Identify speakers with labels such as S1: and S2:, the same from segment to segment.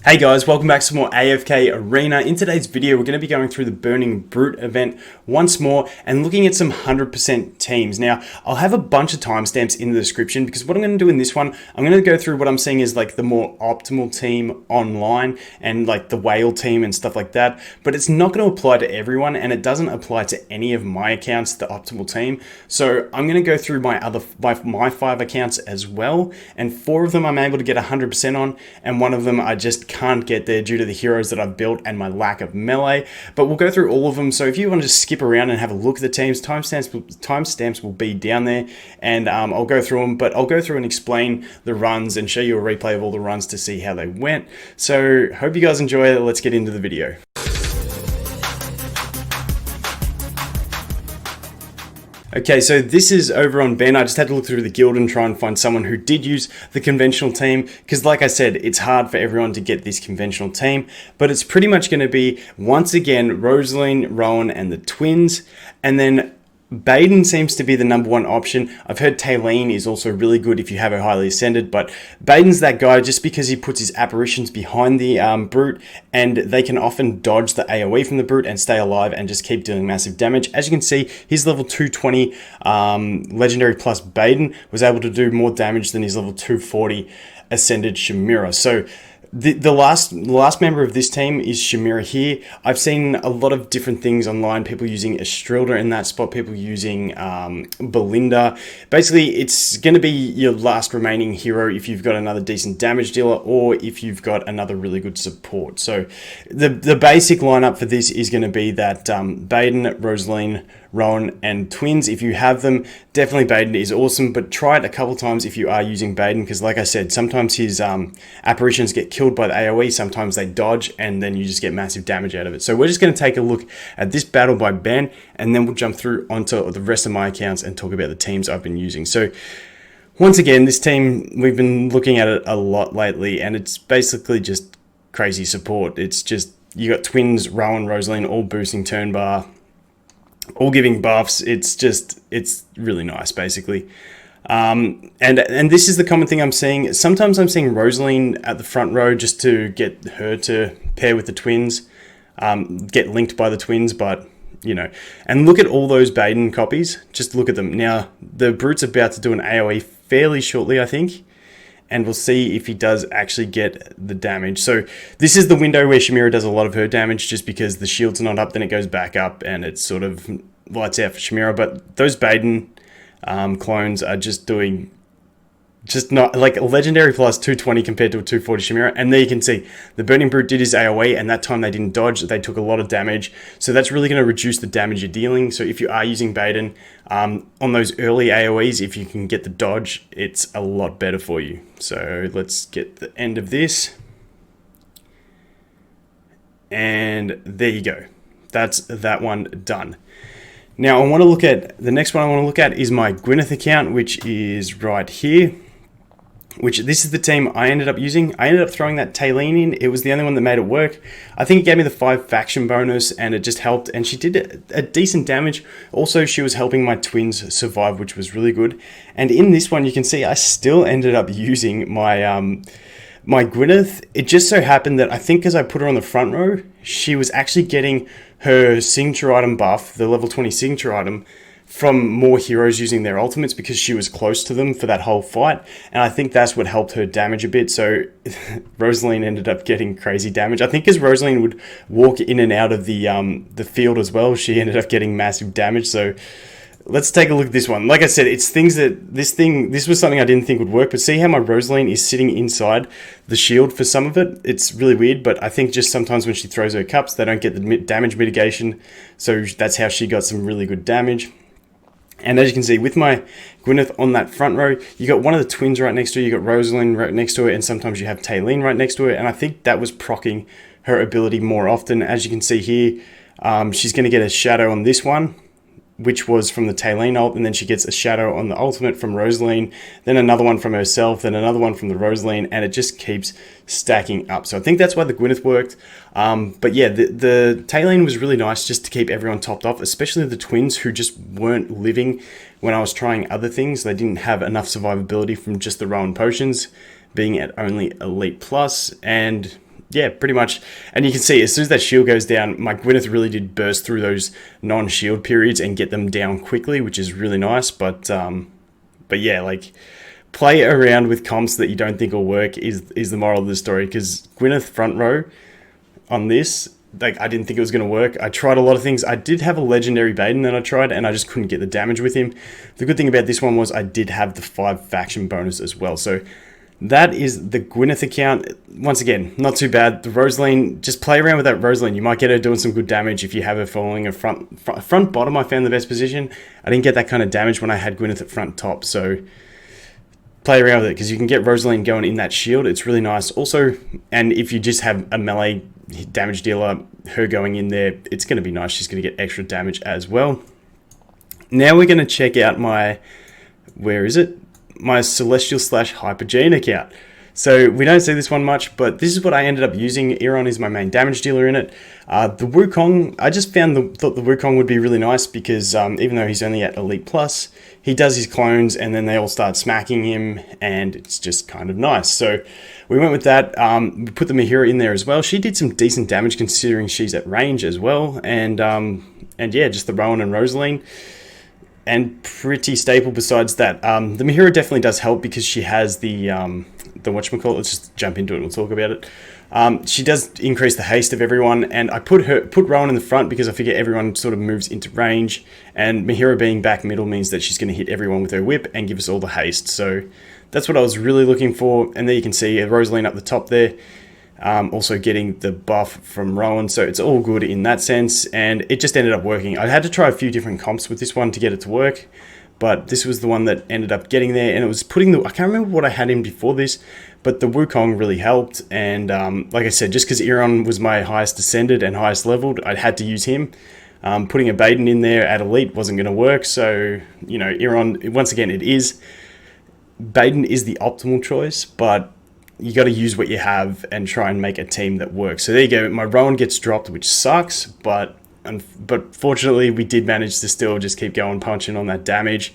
S1: Hey guys, welcome back to some more AFK Arena. In today's video, we're going to be going through the Burning Brute event once more and looking at some 100% teams. Now, I'll have a bunch of timestamps in the description because what I'm going to do in this one, I'm going to go through what I'm seeing is like the more optimal team online and like the whale team and stuff like that. But it's not going to apply to everyone and it doesn't apply to any of my accounts, the optimal team. So I'm going to go through my 5 accounts as well. And 4 of them I'm able to get 100% on and one of them I just can't get there due to the heroes that I've built and my lack of melee, but we'll go through all of them. So if you want to just skip around and have a look at the teams, timestamps will be down there, and I'll go through them, but I'll go through and explain the runs and show you a replay of all the runs to see how they went. So hope you guys enjoy it. Let's get into the video. Okay, so this is over on Ben. I just had to look through the guild and try and find someone who did use the conventional team, because like I said, it's hard for everyone to get this conventional team, but it's pretty much going to be, once again, Rosaline, Rowan, and the twins, and then Baden seems to be the #1 option. I've heard Taylene is also really good if you have her highly ascended, but Baden's that guy just because he puts his apparitions behind the brute and they can often dodge the AoE from the brute and stay alive and just keep dealing massive damage. As you can see, his level 220 legendary plus Baden was able to do more damage than his level 240 ascended Chimera. So the last member of this team is Chimera here. I've seen a lot of different things online, people using Estrilda in that spot, people using Belinda. Basically, it's going to be your last remaining hero if you've got another decent damage dealer or if you've got another really good support. So the basic lineup for this is going to be that Baden, Rosaline, Rowan, and twins. If you have them, definitely Baden is awesome, but try it a couple times if you are using Baden, because like I said, sometimes his apparitions get killed by the AoE, sometimes they dodge, and then you just get massive damage out of it. So we're just going to take a look at this battle by Ben, and then we'll jump through onto the rest of my accounts and talk about the teams I've been using. So once again, this team, we've been looking at it a lot lately, and it's basically just crazy support. It's just, you got twins, Rowan, Rosaline, all boosting turn bar, all giving buffs. It's really nice, basically. And this is the common thing I'm seeing. Sometimes I'm seeing Rosaline at the front row just to get her to pair with the twins, get linked by the twins, but you know. And look at all those Baden copies. Just look at them. Now, the Brute's about to do an AoE fairly shortly, I think. And we'll see if he does actually get the damage. So this is the window where Chimera does a lot of her damage, just because the shield's not up, then it goes back up, and it sort of lights out for Chimera. But those Baden clones are just doing, just not like a legendary plus 220 compared to a 240 Chimera. And there you can see the Burning Brute did his AoE, and that time they didn't dodge, they took a lot of damage. So that's really going to reduce the damage you're dealing. So if you are using Baden on those early AoEs, if you can get the dodge, it's a lot better for you. So let's get the end of this. And there you go. That's that one done. Now I want to look at, the next one I want to look at is my GWYNETH account, which is right here. Which this is the team I ended up using. I ended up throwing that Taylene in. It was the only one that made it work. I think it gave me the 5 faction bonus and it just helped. And she did a decent damage. Also, she was helping my twins survive, which was really good. And in this one, you can see I still ended up using my my GWYNETH. It just so happened that I think because I put her on the front row, she was actually getting her signature item buff, the level 20 signature item, from more heroes using their ultimates because she was close to them for that whole fight, and I think that's what helped her damage a bit. So Rosaline ended up getting crazy damage. I think as Rosaline would walk in and out of the field as well, she ended up getting massive damage. So let's take a look at this one. Like I said, it's things that this was something I didn't think would work, but see how my Rosaline is sitting inside the shield for some of it? It's really weird, but I think just sometimes when she throws her cups, they don't get the damage mitigation. So that's how she got some really good damage. And as you can see, with my GWYNETH on that front row, you got one of the twins right next to her, you got Rosaline right next to her, and sometimes you have Taylene right next to her, and I think that was proccing her ability more often. As you can see here, she's going to get a shadow on this one, which was from the Taylene ult, and then she gets a shadow on the ultimate from Rosaline, then another one from herself, then another one from the Rosaline, and it just keeps stacking up. So I think that's why the GWYNETH worked. But yeah, the Taylene was really nice just to keep everyone topped off, especially the twins who just weren't living when I was trying other things. They didn't have enough survivability from just the Rowan potions being at only Elite Plus, and yeah, pretty much. And you can see as soon as that shield goes down, my Gwyneth really did burst through those non-shield periods and get them down quickly, which is really nice. But yeah, like, play around with comps that you don't think will work is the moral of the story. Because Gwyneth front row on this, like, I didn't think it was going to work. I tried a lot of things. I did have a legendary Baden that I tried, and I just couldn't get the damage with him. The good thing about this one was I did have the 5 faction bonus as well. So that is the Gwyneth account. Once again, not too bad. The Rosaline, just play around with that Rosaline. You might get her doing some good damage if you have her following a front bottom. I found the best position. I didn't get that kind of damage when I had Gwyneth at front top. So play around with it because you can get Rosaline going in that shield. It's really nice. Also, and if you just have a melee damage dealer, her going in there, it's going to be nice. She's going to get extra damage as well. Now we're going to check out my, where is it? My Celestial / Hypogene account. So we don't see this one much, but this is what I ended up using. Iron is my main damage dealer in it. The Wukong, I just thought the Wukong would be really nice because even though he's only at Elite Plus, he does his clones and then they all start smacking him and it's just kind of nice. So we went with that. We put the Mahira in there as well. She did some decent damage considering she's at range as well. And yeah, just the Rowan and Rosaline. And pretty staple besides that. The Mahira definitely does help because she has the whatchamacallit. Let's just jump into it and we'll talk about it. She does increase the haste of everyone, and I put Rowan in the front because I figure everyone sort of moves into range, and Mahira being back middle means that she's going to hit everyone with her whip and give us all the haste. So that's what I was really looking for. And there you can see Rosaline up the top there. Also getting the buff from Rowan, so it's all good in that sense, and it just ended up working. I had to try a few different comps with this one to get it to work, but this was the one that ended up getting there, and it was putting the, I can't remember what I had in before this, but the Wukong really helped, and like I said, just because Iron was my highest ascended and highest leveled, I had to use him. Putting a Baden in there at Elite wasn't going to work, so, you know, Iron, once again, Baden is the optimal choice, but you got to use what you have and try and make a team that works. So there you go. My Rowan gets dropped, which sucks, but fortunately we did manage to still just keep going punching on that damage.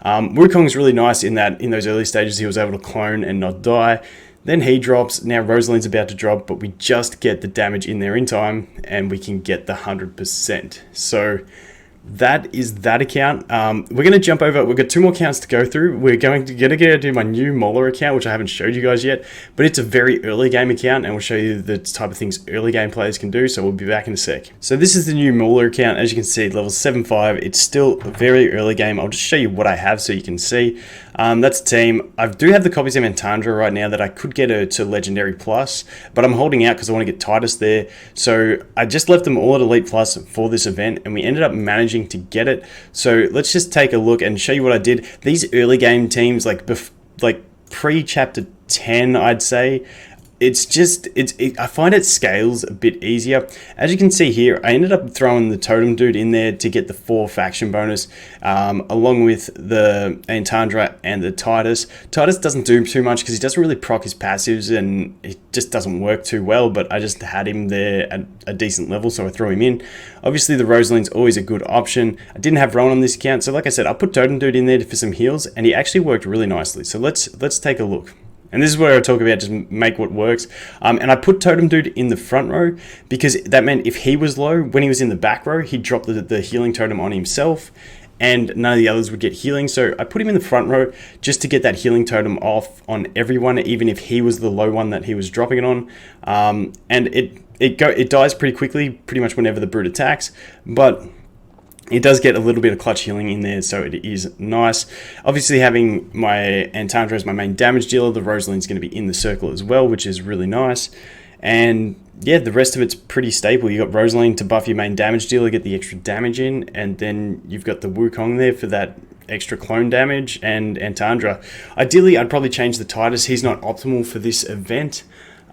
S1: Wukong's really nice in that in those early stages he was able to clone and not die. Then he drops. Now Rosaline's about to drop, but we just get the damage in there in time and we can get the 100%. So that is that account. We're going to jump over. We've got 2 more accounts to go through. We're going to go do my new MAULER account, which I haven't showed you guys yet, but it's a very early game account, and we'll show you the type of things early game players can do. So we'll be back in a sec. So this is the new MAULER account. As you can see, level 7.5. It's still a very early game. I'll just show you what I have so you can see. That's a team. I do have the copies of Antandra right now that I could get her to Legendary Plus, but I'm holding out because I want to get Titus there. So I just left them all at Elite Plus for this event, and we ended up managing to get it. So let's just take a look and show you what I did. These early game teams, like pre-chapter 10, I'd say, I find it scales a bit easier. As you can see here, I ended up throwing the Totem Dude in there to get the 4 faction bonus, along with the Antandra and the Titus. Titus doesn't do too much because he doesn't really proc his passives and it just doesn't work too well, but I just had him there at a decent level, so I threw him in. Obviously, the Rosaline's always a good option. I didn't have Rowan on this account, so like I said, I put Totem Dude in there for some heals, and he actually worked really nicely. So let's take a look. And this is where I talk about just make what works. And I put Totem Dude in the front row because that meant if he was low, when he was in the back row, he'd drop the healing totem on himself and none of the others would get healing. So I put him in the front row just to get that healing totem off on everyone, even if he was the low one that he was dropping it on. And it dies pretty quickly, pretty much whenever the brute attacks. But it does get a little bit of clutch healing in there, so it is nice. Obviously, having my Antandra as my main damage dealer, the Rosaline's going to be in the circle as well, which is really nice. And yeah, the rest of it's pretty stable. You got Rosaline to buff your main damage dealer, get the extra damage in, and then you've got the Wukong there for that extra clone damage, and Antandra. Ideally, I'd probably change the Titus. He's not optimal for this event,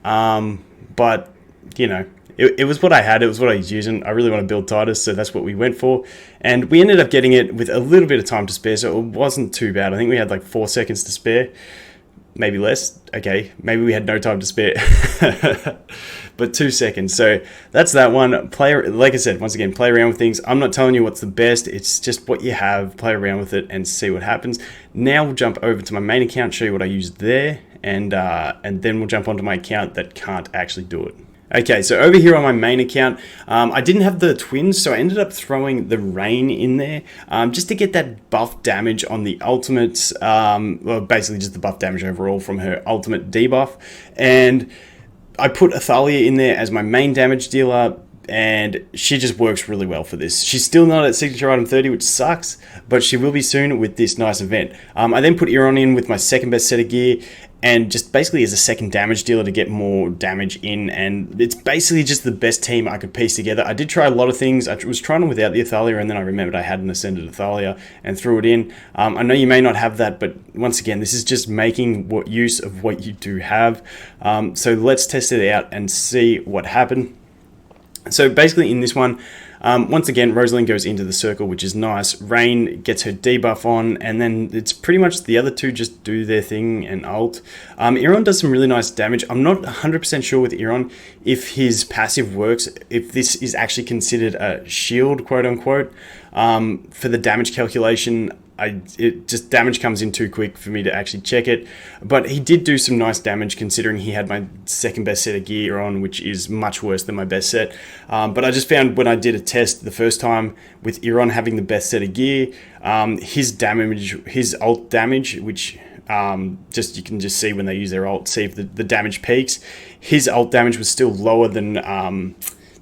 S1: but you know, it was what I had. It was what I was using. I really want to build Titus, so that's what we went for. And we ended up getting it with a little bit of time to spare, so it wasn't too bad. I think we had like 4 seconds to spare. Maybe less. Okay, maybe we had no time to spare. But 2 seconds. So that's that one. Like I said, once again, play around with things. I'm not telling you what's the best. It's just what you have. Play around with it and see what happens. Now we'll jump over to my main account, show you what I use there, and then we'll jump onto my account that can't actually do it. Okay, so over here on my main account, I didn't have the twins, so I ended up throwing the rain in there just to get that buff damage on the ultimates, well, basically just the buff damage overall from her ultimate debuff. And I put Athalia in there as my main damage dealer, and she just works really well for this. She's still not at signature item 30, which sucks, but she will be soon with this nice event. I then put Iron in with my second best set of gear, and just basically as a second damage dealer to get more damage in, and it's basically just the best team I could piece together. I did try a lot of things. I was trying them without the Athalia, and then I remembered I had an Ascended Athalia and threw it in. I know you may not have that, but once again, this is just making use of what you do have. So let's test it out and see what happened. So basically in this one, once again, Rosalind goes into the circle, which is nice. Rain gets her debuff on, and then it's pretty much the other two just do their thing and ult. Iron does some really nice damage. I'm not 100% sure with Iron if his passive works, if this is actually considered a shield, quote unquote. For the damage calculation, damage comes in too quick for me to actually check it, but he did do some nice damage considering he had my second best set of gear on, which is much worse than my best set. But I just found when I did a test the first time with Iron having the best set of gear, his ult damage, which you can just see when they use their ult, see if the damage peaks. His ult damage was still lower than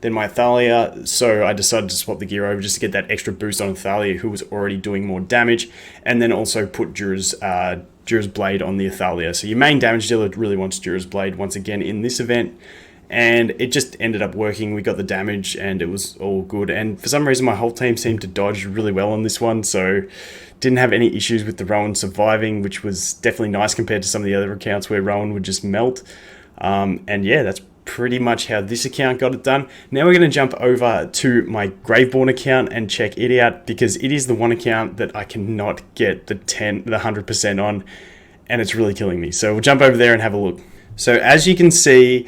S1: my Athalia, so I decided to swap the gear over just to get that extra boost on Athalia, who was already doing more damage, and then also put Jura's Blade on the Athalia. So your main damage dealer really wants Jura's Blade once again in this event, and it just ended up working. We got the damage, and it was all good, and for some reason my whole team seemed to dodge really well on this one, so didn't have any issues with the Rowan surviving, which was definitely nice compared to some of the other accounts where Rowan would just melt. And yeah, that's pretty much how this account got it done. Now we're going to jump over to my Graveborn account and check it out, because it is the one account that I cannot get the 100% on, and it's really killing me. So we'll jump over there and have a look. So as you can see,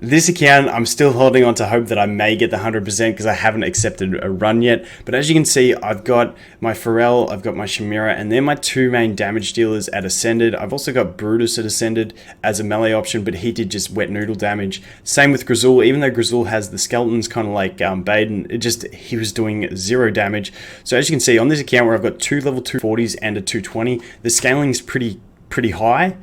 S1: this account, I'm still holding on to hope that I may get the 100% because I haven't accepted a run yet. But as you can see, I've got my Pharrell, I've got my Chimera, and they're my two main damage dealers at Ascended. I've also got Brutus at Ascended as a melee option, but he did just wet noodle damage. Same with Grizzle, even though Grizzle has the skeletons kind of like Baden, he was doing 0 damage. So as you can see, on this account where I've got two level 240s and a 220, the scaling is pretty high.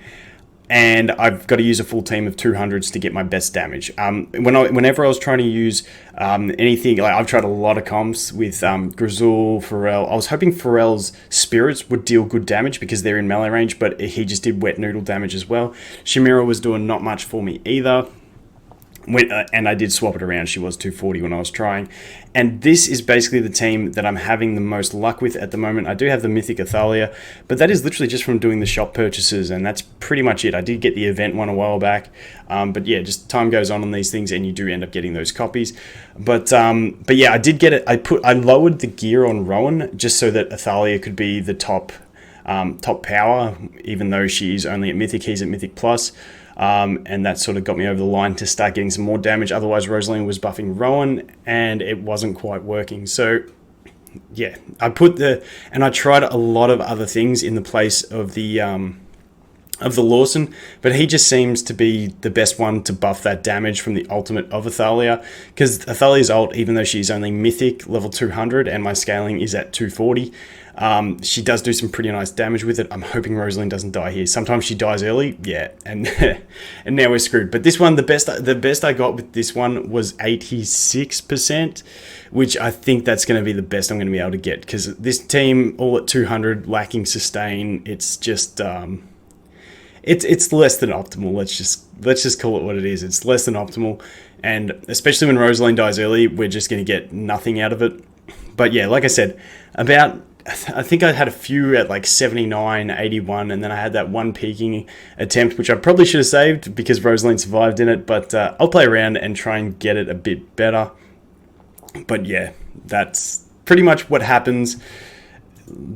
S1: And I've got to use a full team of 200s to get my best damage. Whenever I was trying to use anything, like I've tried a lot of comps with Grizzle, Pharrell. I was hoping Pharrell's spirits would deal good damage because they're in melee range, but he just did wet noodle damage as well. Chimera was doing not much for me either. And I did swap it around. She was 240 when I was trying. And this is basically the team that I'm having the most luck with at the moment. I do have the Mythic Athalia, but that is literally just from doing the shop purchases, and that's pretty much it. I did get the event one a while back, but yeah, just time goes on these things, and you do end up getting those copies. But yeah, I did get it. I lowered the gear on Rowan just so that Athalia could be the top power, even though she's only at Mythic. He's at Mythic Plus. And that sort of got me over the line to start getting some more damage. Otherwise, Rosalind was buffing Rowan, and it wasn't quite working. So, yeah, I tried a lot of other things in the place of the Lawson, but he just seems to be the best one to buff that damage from the ultimate of Athalia, because Athalia's ult, even though she's only Mythic level 200 and my scaling is at 240, she does do some pretty nice damage with it. I'm hoping Rosalind doesn't die here. Sometimes she dies early, yeah, and and now we're screwed. But this one, the best I got with this one was 86%, which I think that's going to be the best I'm going to be able to get, because this team all at 200, lacking sustain, it's just it's less than optimal. Let's just call it what it is. It's less than optimal, and especially when Rosalind dies early, we're just going to get nothing out of it. But yeah, like I said, I think I had a few at like 79, 81, and then I had that one peaking attempt, which I probably should have saved because Rosalind survived in it, but I'll play around and try and get it a bit better. But yeah, that's pretty much what happens.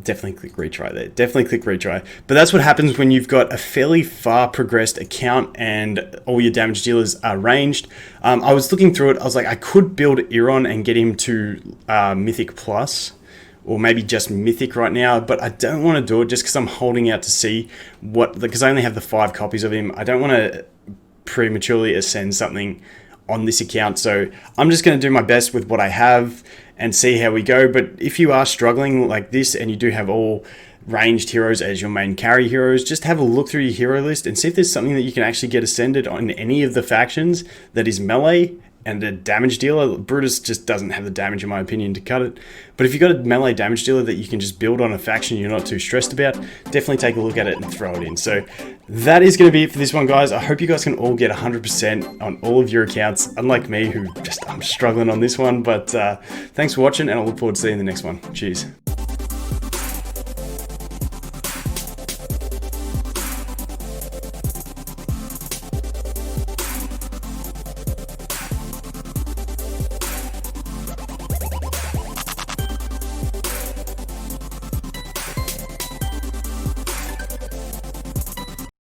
S1: Definitely click retry there. Definitely click retry. But that's what happens when you've got a fairly far progressed account and all your damage dealers are ranged. I was looking through it. I was like, I could build Iron and get him to Mythic Plus, or maybe just mythic right now, but I don't want to do it just because I'm holding out to see what, because I only have the 5 copies of him. I don't want to prematurely ascend something on this account, so I'm just going to do my best with what I have and see how we go. But if you are struggling like this and you do have all ranged heroes as your main carry heroes, just have a look through your hero list and see if there's something that you can actually get ascended on any of the factions that is melee and a damage dealer. Brutus just doesn't have the damage, in my opinion, to cut it. But if you've got a melee damage dealer that you can just build on a faction you're not too stressed about, definitely take a look at it and throw it in. So that is going to be it for this one, guys. I hope you guys can all get 100% on all of your accounts, unlike me, who I'm struggling on this one. But thanks for watching, and I look forward to seeing you in the next one. Cheers.